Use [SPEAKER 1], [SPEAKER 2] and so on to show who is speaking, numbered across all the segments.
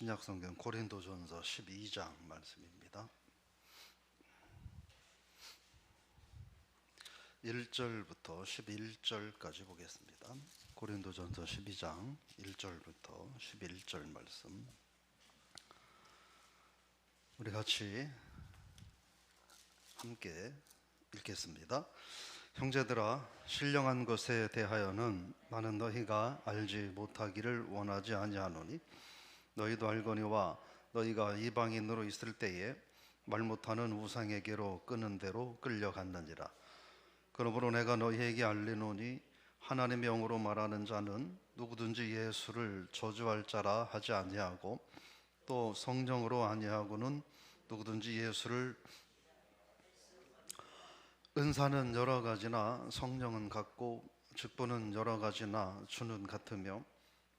[SPEAKER 1] 신약성경 고린도전서 12장 말씀입니다. 1절부터 11절까지 보겠습니다. 고린도전서 12장 1절부터 11절 말씀, 우리 같이 함께 읽겠습니다. 형제들아, 신령한 것에 대하여는 나는 너희가 알지 못하기를 원하지 아니하노니 너희도 알거니와 너희가 이방인으로 있을 때에 말 못하는 우상에게로 끄는 대로 끌려갔느니라. 그러므로 내가 너희에게 알리노니 하나님의 영으로 말하는 자는 누구든지 예수를 저주할 자라 하지 아니하고 또 성령으로 아니하고는 누구든지 예수를, 은사는 여러 가지나 성령은 같고 직분은 여러 가지나 주는 같으며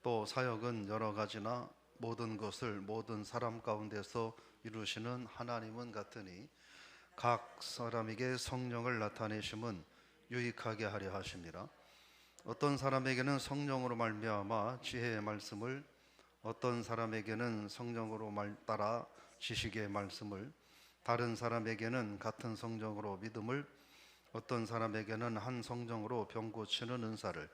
[SPEAKER 1] 또 사역은 여러 가지나 모든 것을 모든 사람 가운데서 이루시는 하나님은 같으니 각 사람에게 성령을 나타내심은 유익하게 하려 하심이라. 어떤 사람에게는 성령으로 말미암아 지혜의 말씀을, 어떤 사람에게는 성령으로 따라 지식의 말씀을, 다른 사람에게는 같은 성령으로 믿음을, 어떤 사람에게는 한 성령으로 병 고치는 은사를,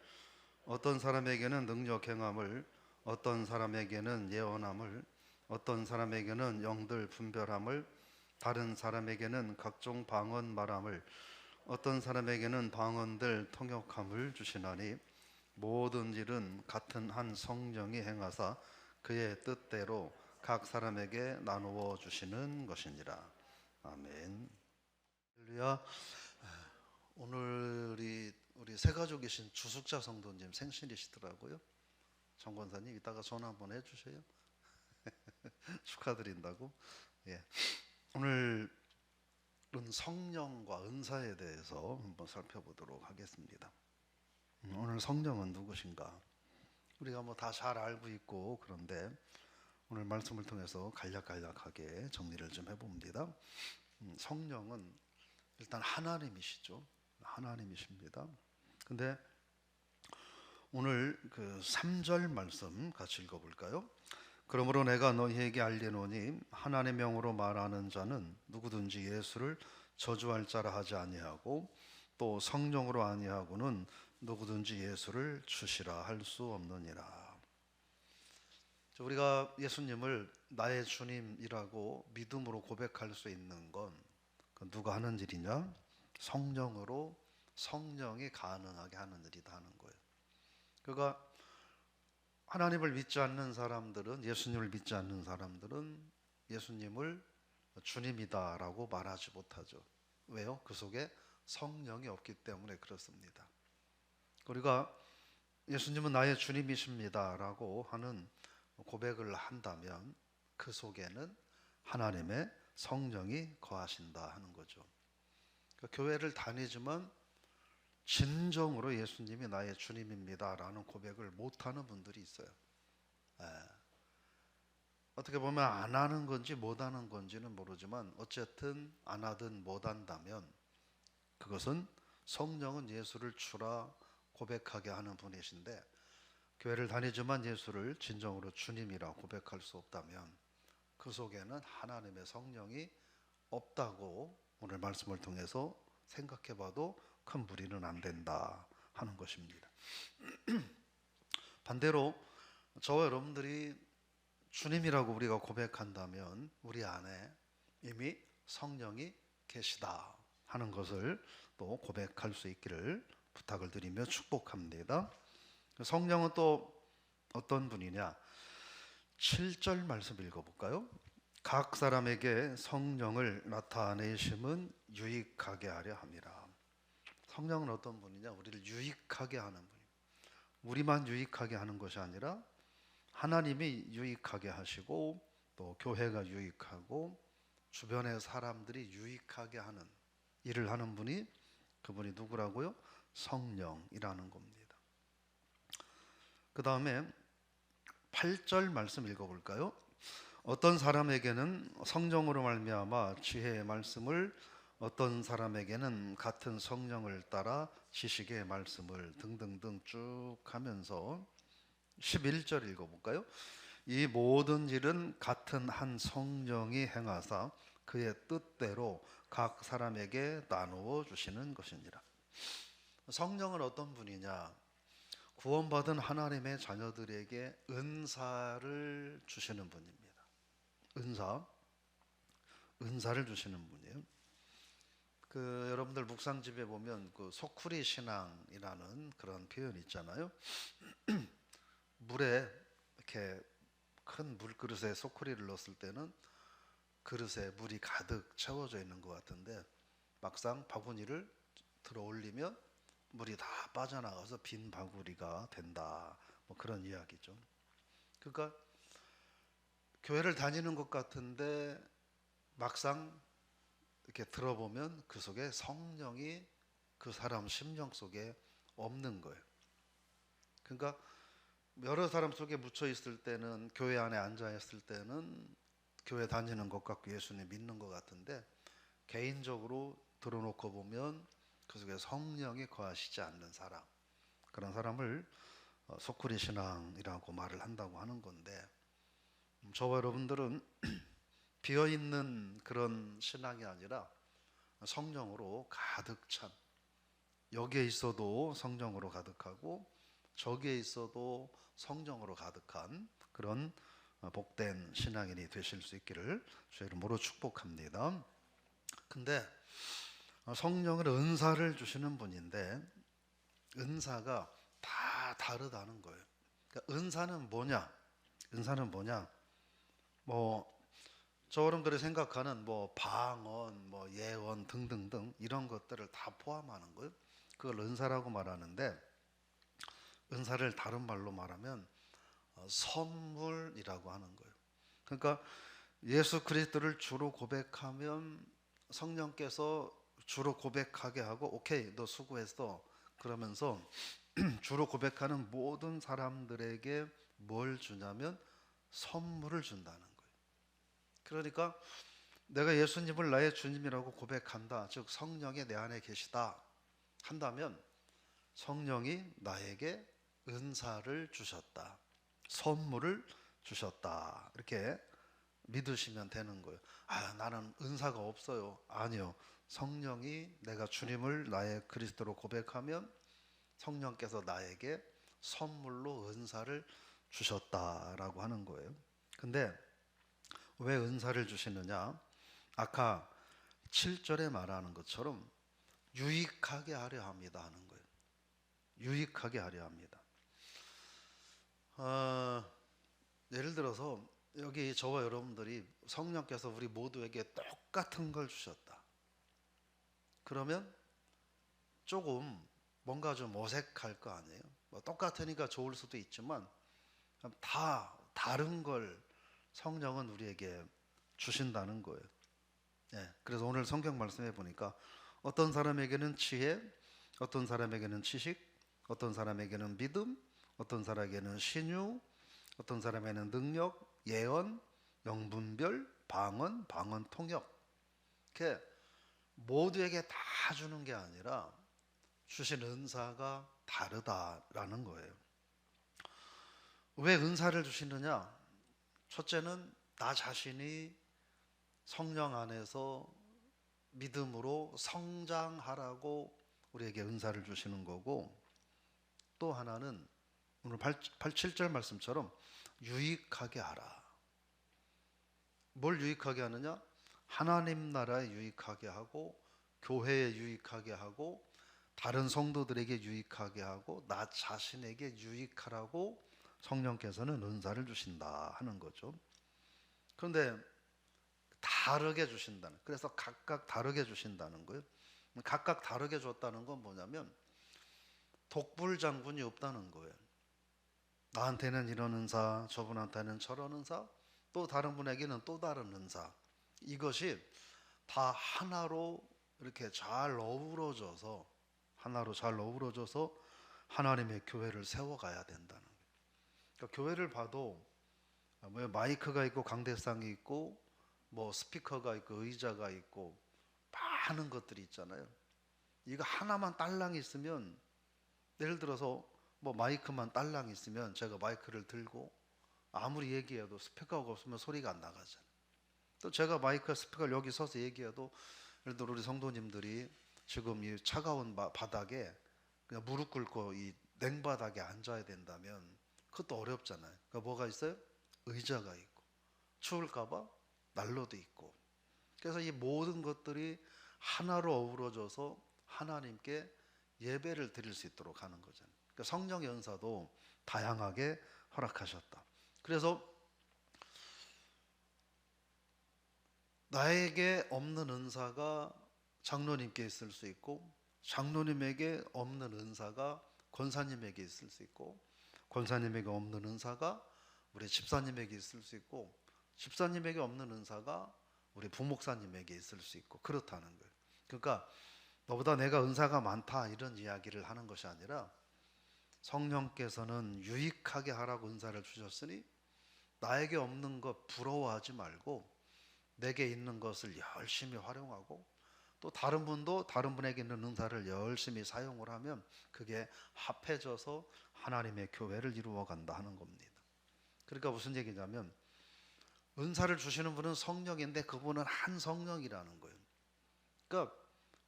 [SPEAKER 1] 어떤 사람에게는 능력 행함을, 어떤 사람에게는 예언함을, 어떤 사람에게는 영들 분별함을, 다른 사람에게는 각종 방언 말함을, 어떤 사람에게는 방언들 통역함을 주시나니 모든 일은 같은 한 성령이 행하사 그의 뜻대로 각 사람에게 나누어 주시는 것이니라. 아멘. 할렐루야. 오늘이 우리 새가족이신 주숙자 성도님 생신이시더라고요. 정 권사님 이따가 전화 한번 해주세요. 축하드린다고. 예. 오늘은 성령과 은사에 대해서 한번 살펴보도록 하겠습니다. 오늘 성령은 누구신가? 우리가 뭐 다 잘 알고 있고, 그런데 오늘 말씀을 통해서 간략하게 정리를 좀 해봅니다. 성령은 일단 하나님이시죠. 하나님이십니다. 근데 오늘 그 3절 말씀 같이 읽어볼까요? 그러므로 내가 너희에게 알리노니 하나님의 영으로 말하는 자는 누구든지 예수를 저주할 자라 하지 아니하고 또 성령으로 아니하고는 누구든지 예수를 주시라 할 수 없느니라. 우리가 예수님을 나의 주님이라고 믿음으로 고백할 수 있는 건 누가 하는 일이냐? 성령으로, 성령이 가능하게 하는 일이다 하는 거예요. 그러니까 하나님을 믿지 않는 사람들은, 예수님을 믿지 않는 사람들은 예수님을 주님이다라고 말하지 못하죠. 왜요? 그 속에 성령이 없기 때문에 그렇습니다. 우리가 예수님은 나의 주님이십니다라고 하는 고백을 한다면 그 속에는 하나님의 성령이 거하신다 하는 거죠. 그러니까 교회를 다니지만 진정으로 예수님이 나의 주님입니다라는 고백을 못하는 분들이 있어요. 어떻게 보면 안 하는 건지 못 하는 건지는 모르지만 어쨌든 안 하든 못 한다면 그것은 성령은 예수를 주라 고백하게 하는 분이신데, 교회를 다니지만 예수를 진정으로 주님이라 고백할 수 없다면 그 속에는 하나님의 성령이 없다고 오늘 말씀을 통해서 생각해봐도 큰 무리는 안 된다 하는 것입니다. 반대로 저와 여러분들이 주님이라고 우리가 고백한다면 우리 안에 이미 성령이 계시다 하는 것을 또 고백할 수 있기를 부탁을 드리며 축복합니다. 성령은 또 어떤 분이냐? 7절 말씀 읽어볼까요? 각 사람에게 성령을 나타내심은 유익하게 하려 함이라. 성령은 어떤 분이냐? 우리를 유익하게 하는 분입니다. 우리만 유익하게 하는 것이 아니라 하나님이 유익하게 하시고 또 교회가 유익하고 주변의 사람들이 유익하게 하는 일을 하는 분이, 그분이 누구라고요? 성령이라는 겁니다. 그 다음에 8절 말씀 읽어볼까요? 어떤 사람에게는 성령으로 말미암아 지혜의 말씀을, 어떤 사람에게는 같은 성령을 따라 지식의 말씀을 등등등 쭉 하면서 11절 읽어볼까요? 이 모든 일은 같은 한 성령이 행하사 그의 뜻대로 각 사람에게 나누어 주시는 것이니라. 성령은 어떤 분이냐? 구원받은 하나님의 자녀들에게 은사를 주시는 분입니다. 은사를 주시는 분이에요. 여러분들 묵상집에 보면 소쿠리 신앙이라는 그런 표현이 있잖아요. 물에 이렇게 큰 물그릇에 소쿠리를 넣었을 때는 그릇에 물이 가득 채워져 있는 것 같은데 막상 바구니를 들어 올리면 물이 다 빠져나가서 빈 바구니가 된다. 뭐 그런 이야기죠. 그러니까 교회를 다니는 것 같은데 막상 이렇게 들어보면 그 속에 성령이 그 사람 심령 속에 없는 거예요. 그러니까 여러 사람 속에 묻혀 있을 때는, 교회 안에 앉아 있을 때는 교회 다니는 것 같고 예수님 믿는 것 같은데 개인적으로 들어놓고 보면 그 속에 성령이 거하시지 않는 사람, 그런 사람을 소쿠리 신앙이라고 말을 한다고 하는 건데, 저와 여러분들은 비어있는 그런 신앙이 아니라 성령으로 가득 찬, 여기에 있어도 성령으로 가득하고 저기에 있어도 성령으로 가득한 그런 복된 신앙인이 되실 수 있기를 주의 이름으로 축복합니다. 근데 성령은 은사를 주시는 분인데 은사가 다 다르다는 거예요. 그러니까 은사는 뭐냐? 저 여러분들이 생각하는 방언, 예언 등등등 이런 것들을 다 포함하는 거예요. 그걸 은사라고 말하는데, 은사를 다른 말로 말하면 선물이라고 하는 거예요. 그러니까 예수 그리스도를 주로 고백하면 성령께서 주로 고백하게 하고 오케이 너 수고했어 그러면서 주로 고백하는 모든 사람들에게 뭘 주냐면 선물을 준다는 거예요. 그러니까 내가 예수님을 나의 주님이라고 고백한다, 즉 성령이 내 안에 계시다 한다면 성령이 나에게 은사를 주셨다, 선물을 주셨다, 이렇게 믿으시면 되는 거예요. 나는 은사가 없어요. 아니요. 성령이 내가 주님을 나의 그리스도로 고백하면 성령께서 나에게 선물로 은사를 주셨다라고 하는 거예요. 근데 왜 은사를 주시느냐? 아까 7절에 말하는 것처럼 유익하게 하려 합니다 하는 거예요. 유익하게 하려 합니다. 예를 들어서 여기 저와 여러분들이 성령께서 우리 모두에게 똑같은 걸 주셨다. 그러면 조금 뭔가 좀 어색할 거 아니에요? 똑같으니까 좋을 수도 있지만 다 다른 걸 성령은 우리에게 주신다는 거예요. 그래서 오늘 성경 말씀해 보니까 어떤 사람에게는 지혜, 어떤 사람에게는 지식, 어떤 사람에게는 믿음, 어떤 사람에게는 신유, 어떤 사람에게는 능력, 예언, 영분별, 방언, 방언 통역. 이렇게 모두에게 다 주는 게 아니라 주신 은사가 다르다라는 거예요. 왜 은사를 주시느냐? 첫째는 나 자신이 성령 안에서 믿음으로 성장하라고 우리에게 은사를 주시는 거고, 또 하나는 오늘 7절 말씀처럼 유익하게 하라. 뭘 유익하게 하느냐? 하나님 나라에 유익하게 하고, 교회에 유익하게 하고, 다른 성도들에게 유익하게 하고, 나 자신에게 유익하라고 성령께서는 은사를 주신다 하는 거죠. 그런데 다르게 주신다는, 그래서 각각 다르게 주신다는 거예요. 각각 다르게 줬다는 건 뭐냐면 독불장군이 없다는 거예요. 나한테는 이런 은사, 저분한테는 저런 은사, 또 다른 분에게는 또 다른 은사, 이것이 다 하나로 이렇게 잘 어우러져서 하나님의 교회를 세워가야 된다는 거예요. 그러니까 교회를 봐도 마이크가 있고 강대상이 있고 스피커가 있고 의자가 있고 많은 것들이 있잖아요. 이거 하나만 딸랑 있으면, 예를 들어서 마이크만 딸랑 있으면 제가 마이크를 들고 아무리 얘기해도 스피커가 없으면 소리가 안 나가잖아요. 또 제가 마이크 스피커를 여기 서서 얘기해도, 예를 들어 우리 성도님들이 지금 이 차가운 바닥에 그냥 무릎 꿇고 이 냉바닥에 앉아야 된다면 그것도 어렵잖아요. 그러니까 뭐가 있어요? 의자가 있고, 추울까봐 난로도 있고. 그래서 이 모든 것들이 하나로 어우러져서 하나님께 예배를 드릴 수 있도록 하는 거잖아요. 그러니까 성령의 은사도 다양하게 허락하셨다. 그래서 나에게 없는 은사가 장로님께 있을 수 있고, 장로님에게 없는 은사가 권사님에게 있을 수 있고, 권사님에게 없는 은사가 우리 집사님에게 있을 수 있고, 집사님에게 없는 은사가 우리 부목사님에게 있을 수 있고, 그렇다는 거예요. 그러니까 너보다 내가 은사가 많다 이런 이야기를 하는 것이 아니라, 성령께서는 유익하게 하라고 은사를 주셨으니 나에게 없는 것 부러워하지 말고 내게 있는 것을 열심히 활용하고, 또 다른 분도 다른 분에게 있는 은사를 열심히 사용을 하면 그게 합해져서 하나님의 교회를 이루어간다 하는 겁니다. 그러니까 무슨 얘기냐면, 은사를 주시는 분은 성령인데 그분은 한 성령이라는 거예요. 그러니까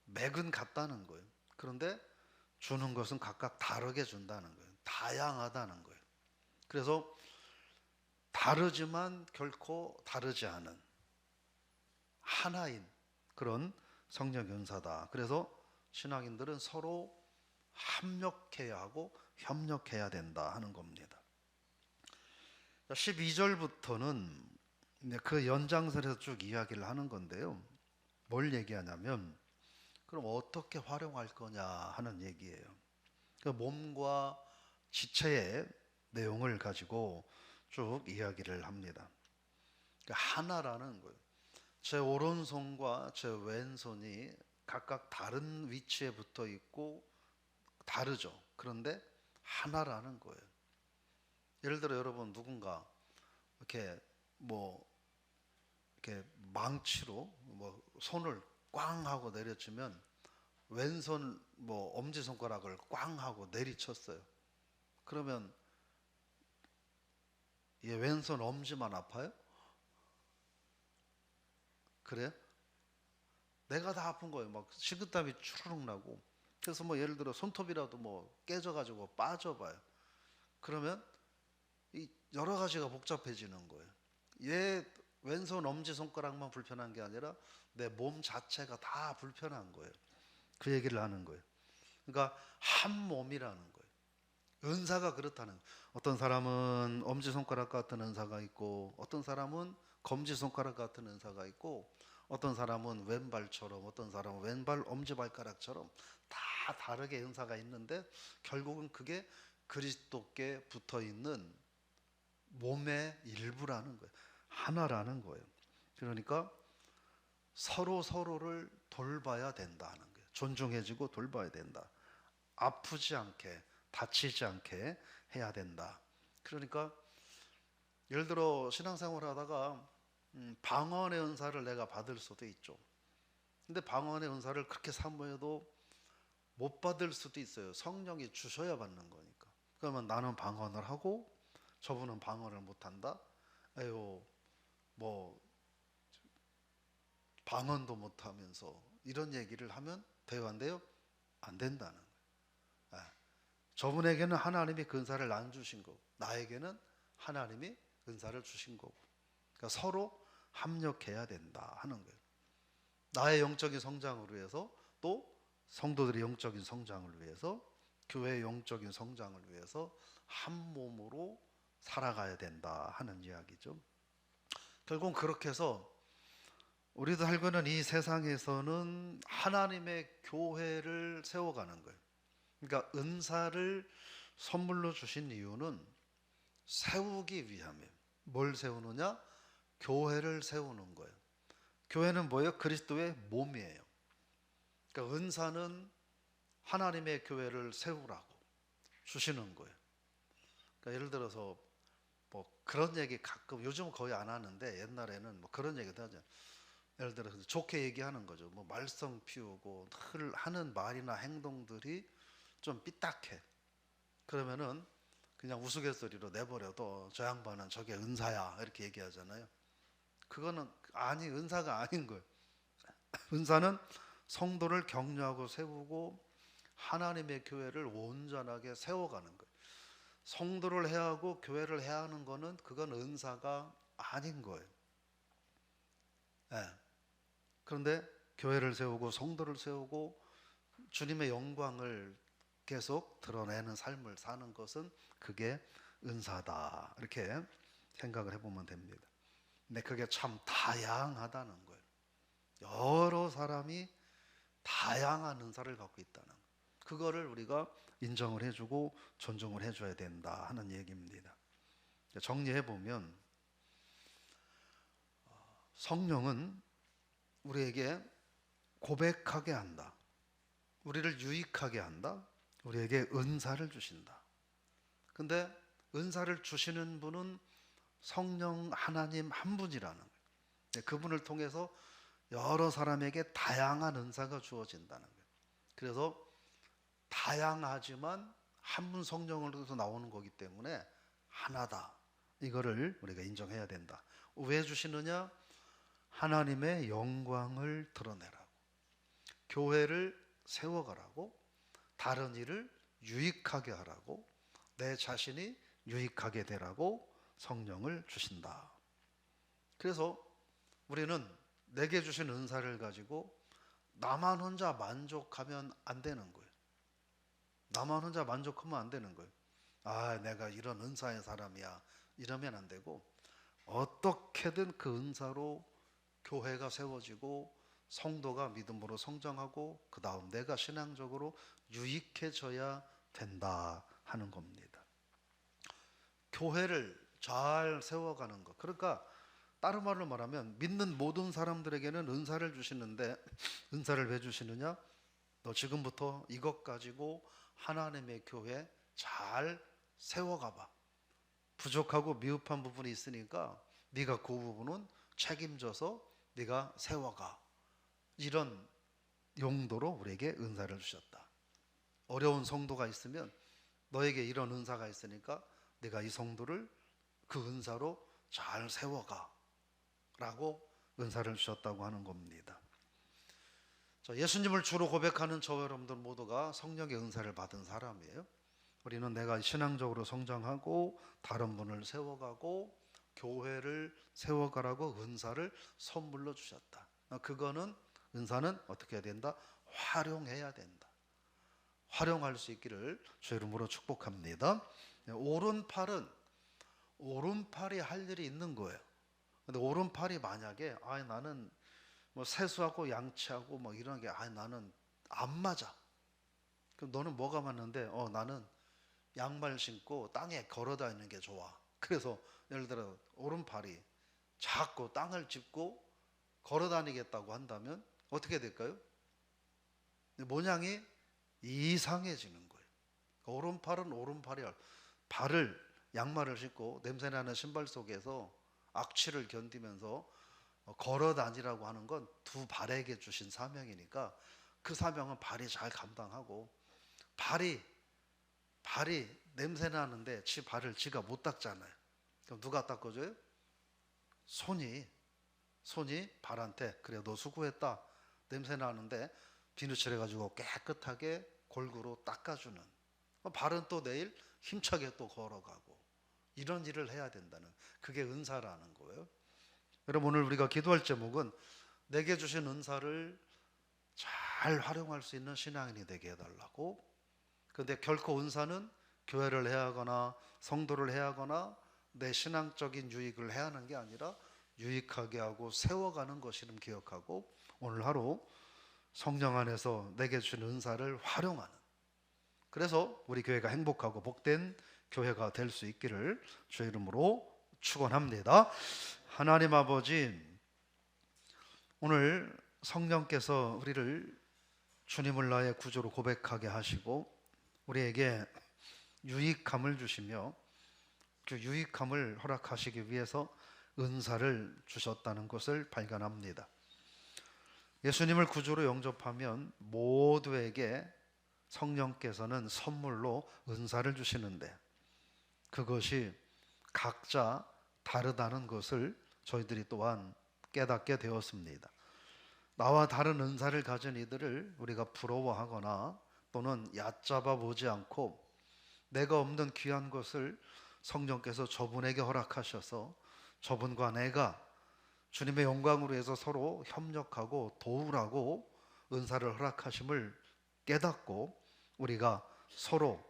[SPEAKER 1] 맥은 같다는 거예요. 그런데 주는 것은 각각 다르게 준다는 거예요. 다양하다는 거예요. 그래서 다르지만 결코 다르지 않은 하나인 그런 성령 은사다. 그래서 신앙인들은 서로 합력해야 하고 협력해야 된다 하는 겁니다. 12절부터는 그 연장선에서 쭉 이야기를 하는 건데요. 뭘 얘기하냐면, 그럼 어떻게 활용할 거냐 하는 얘기예요. 그 몸과 지체의 내용을 가지고 쭉 이야기를 합니다. 하나라는 거예요. 제 오른손과 제 왼손이 각각 다른 위치에 붙어 있고 다르죠. 그런데 하나라는 거예요. 예를 들어 여러분 누군가 이렇게 이렇게 망치로 손을 꽝 하고 내려치면 왼손 엄지손가락을 꽝 하고 내리쳤어요. 그러면 얘 왼손 엄지만 아파요? 그래요? 내가 다 아픈 거예요. 막 식은땀이 추르륵 나고. 그래서 예를 들어 손톱이라도 깨져가지고 빠져봐요. 그러면 이 여러 가지가 복잡해지는 거예요. 얘 왼손 엄지손가락만 불편한 게 아니라 내 몸 자체가 다 불편한 거예요. 그 얘기를 하는 거예요. 그러니까 한 몸이라는 거예요. 은사가 그렇다는 거예요. 어떤 사람은 엄지손가락 같은 은사가 있고, 어떤 사람은 검지손가락 같은 은사가 있고, 어떤 사람은 왼발처럼, 어떤 사람은 왼발 엄지발가락처럼 다 다르게 은사가 있는데, 결국은 그게 그리스도께 붙어있는 몸의 일부라는 거예요. 하나라는 거예요. 그러니까 서로 서로를 돌봐야 된다는 거예요. 존중해주고 돌봐야 된다. 아프지 않게, 다치지 않게 해야 된다. 그러니까 예를 들어 신앙생활 하다가 방언의 은사를 내가 받을 수도 있죠. 근데 방언의 은사를 그렇게 사모해도 못 받을 수도 있어요. 성령이 주셔야 받는 거니까. 그러면 나는 방언을 하고 저분은 방언을 못한다. 에휴, 방언도 못하면서 이런 얘기를 하면 돼요, 안 돼요? 안 된다는 거예요. 저분에게는 하나님이 그 은사를 안 주신 거고, 나에게는 하나님이 은사를 주신 거고, 그러니까 서로 합력해야 된다 하는 거예요. 나의 영적인 성장을 위해서, 또 성도들의 영적인 성장을 위해서, 교회의 영적인 성장을 위해서 한 몸으로 살아가야 된다 하는 이야기죠. 결국 그렇게 해서 우리도 살고 있는 이 세상에서는 하나님의 교회를 세워가는 거예요. 그러니까 은사를 선물로 주신 이유는 세우기 위함이에요. 뭘 세우느냐? 교회를 세우는 거예요. 교회는 뭐예요? 그리스도의 몸이에요. 그러니까 은사는 하나님의 교회를 세우라고 주시는 거예요. 그러니까 예를 들어서 그런 얘기 가끔, 요즘은 거의 안 하는데 옛날에는 그런 얘기도 하잖아요. 예를 들어서 좋게 얘기하는 거죠. 말썽 피우고 하는 말이나 행동들이 좀 삐딱해. 그러면은 그냥 우스갯소리로 내버려도 저 양반은 저게 은사야 이렇게 얘기하잖아요. 그거는 은사가 아닌 거예요. 은사는 성도를 격려하고 세우고 하나님의 교회를 온전하게 세워가는 거예요. 성도를 해야 하고 교회를 해야 하는 거는 그건 은사가 아닌 거예요. 네. 그런데 교회를 세우고 성도를 세우고 주님의 영광을 계속 드러내는 삶을 사는 것은 그게 은사다, 이렇게 생각을 해보면 됩니다. 근데 그게 참 다양하다는 거예요. 여러 사람이 다양한 은사를 갖고 있다는 거예요. 그거를 우리가 인정을 해주고 존중을 해줘야 된다 하는 얘기입니다. 정리해보면 성령은 우리에게 고백하게 한다, 우리를 유익하게 한다, 우리에게 은사를 주신다. 근데 은사를 주시는 분은 성령 하나님 한 분이라는 거예요. 그분을 통해서 여러 사람에게 다양한 은사가 주어진다는 거예요. 그래서 다양하지만 한 분 성령으로서 나오는 거기 때문에 하나다, 이거를 우리가 인정해야 된다. 왜 주시느냐? 하나님의 영광을 드러내라고, 교회를 세워가라고, 다른 일을 유익하게 하라고, 내 자신이 유익하게 되라고 성령을 주신다. 그래서 우리는 내게 주신 은사를 가지고 나만 혼자 만족하면 안 되는 거예요. 나만 혼자 만족하면 안 되는 거예요. 내가 이런 은사의 사람이야 이러면 안 되고, 어떻게든 그 은사로 교회가 세워지고 성도가 믿음으로 성장하고 그 다음 내가 신앙적으로 유익해져야 된다 하는 겁니다. 교회를 잘 세워가는 것, 그러니까 다른 말로 말하면 믿는 모든 사람들에게는 은사를 주시는데, 은사를 왜 주시느냐? 너 지금부터 이것 가지고 하나님의 교회 잘 세워가봐. 부족하고 미흡한 부분이 있으니까 네가 그 부분은 책임져서 네가 세워가. 이런 용도로 우리에게 은사를 주셨다. 어려운 성도가 있으면 너에게 이런 은사가 있으니까 네가 이 성도를 그 은사로 잘 세워가 라고 은사를 주셨다고 하는 겁니다. 예수님을 주로 고백하는 저 여러분들 모두가 성령의 은사를 받은 사람이에요. 우리는 내가 신앙적으로 성장하고 다른 분을 세워가고 교회를 세워가라고 은사를 선물로 주셨다. 그거는 은사는 어떻게 해야 된다? 활용해야 된다. 활용할 수 있기를 주 이름으로 축복합니다. 오른팔이 할 일이 있는 거예요. 근데 오른팔이 만약에 나는 뭐 세수하고 양치하고 뭐 이런 게 나는 안 맞아. 그럼 너는 뭐가 맞는데? 나는 양말 신고 땅에 걸어 다니는 게 좋아. 그래서 예를 들어 오른팔이 자꾸 땅을 짚고 걸어 다니겠다고 한다면 어떻게 될까요? 모양이 이상해지는 거예요. 오른팔은 오른팔이 양말을 신고 냄새나는 신발 속에서 악취를 견디면서 걸어 다니라고 하는 건 두 발에게 주신 사명이니까 그 사명은 발이 잘 감당하고, 발이 냄새 나는데 지 발을 지가 못 닦잖아요. 그럼 누가 닦아줘요? 손이 발한테 그래 너 수고했다, 냄새 나는데 비누칠 해가지고 깨끗하게 골고루 닦아주는. 발은 또 내일 힘차게 또 걸어가고, 이런 일을 해야 된다는, 그게 은사라는 거예요. 여러분, 오늘 우리가 기도할 제목은 내게 주신 은사를 잘 활용할 수 있는 신앙인이 되게 해달라고. 그런데 결코 은사는 교회를 해야 하거나 성도를 해야 하거나 내 신앙적인 유익을 해야 하는 게 아니라 유익하게 하고 세워가는 것이름 기억하고, 오늘 하루 성령 안에서 내게 주신 은사를 활용하는, 그래서 우리 교회가 행복하고 복된 교회가 될 수 있기를 주의 이름으로 축원합니다. 하나님 아버지, 오늘 성령께서 우리를 주님을 나의 구주로 고백하게 하시고 우리에게 유익함을 주시며 그 유익함을 허락하시기 위해서 은사를 주셨다는 것을 발견합니다. 예수님을 구주로 영접하면 모두에게 성령께서는 선물로 은사를 주시는데, 그것이 각자 다르다는 것을 저희들이 또한 깨닫게 되었습니다. 나와 다른 은사를 가진 이들을 우리가 부러워하거나 또는 얕잡아 보지 않고 내가 없는 귀한 것을 성령께서 저분에게 허락하셔서 저분과 내가 주님의 영광으로 해서 서로 협력하고 도우라고 은사를 허락하심을 깨닫고 우리가 서로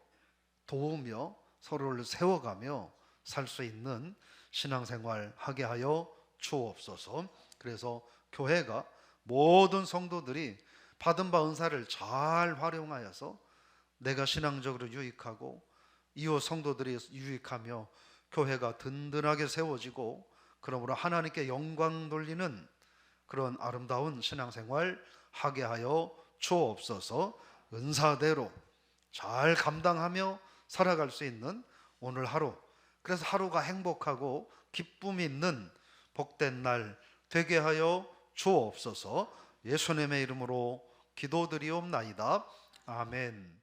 [SPEAKER 1] 도우며 서로를 세워가며 살 수 있는 신앙생활 하게 하여 주옵소서. 그래서 교회가 모든 성도들이 받은 바 은사를 잘 활용하여서 내가 신앙적으로 유익하고 이웃 성도들이 유익하며 교회가 든든하게 세워지고 그러므로 하나님께 영광 돌리는 그런 아름다운 신앙생활 하게 하여 주옵소서. 은사대로 잘 감당하며 살아갈 수 있는 오늘 하루, 그래서 하루가 행복하고 기쁨이 있는 복된 날 되게 하여 주옵소서. 예수님의 이름으로 기도드리옵나이다. 아멘.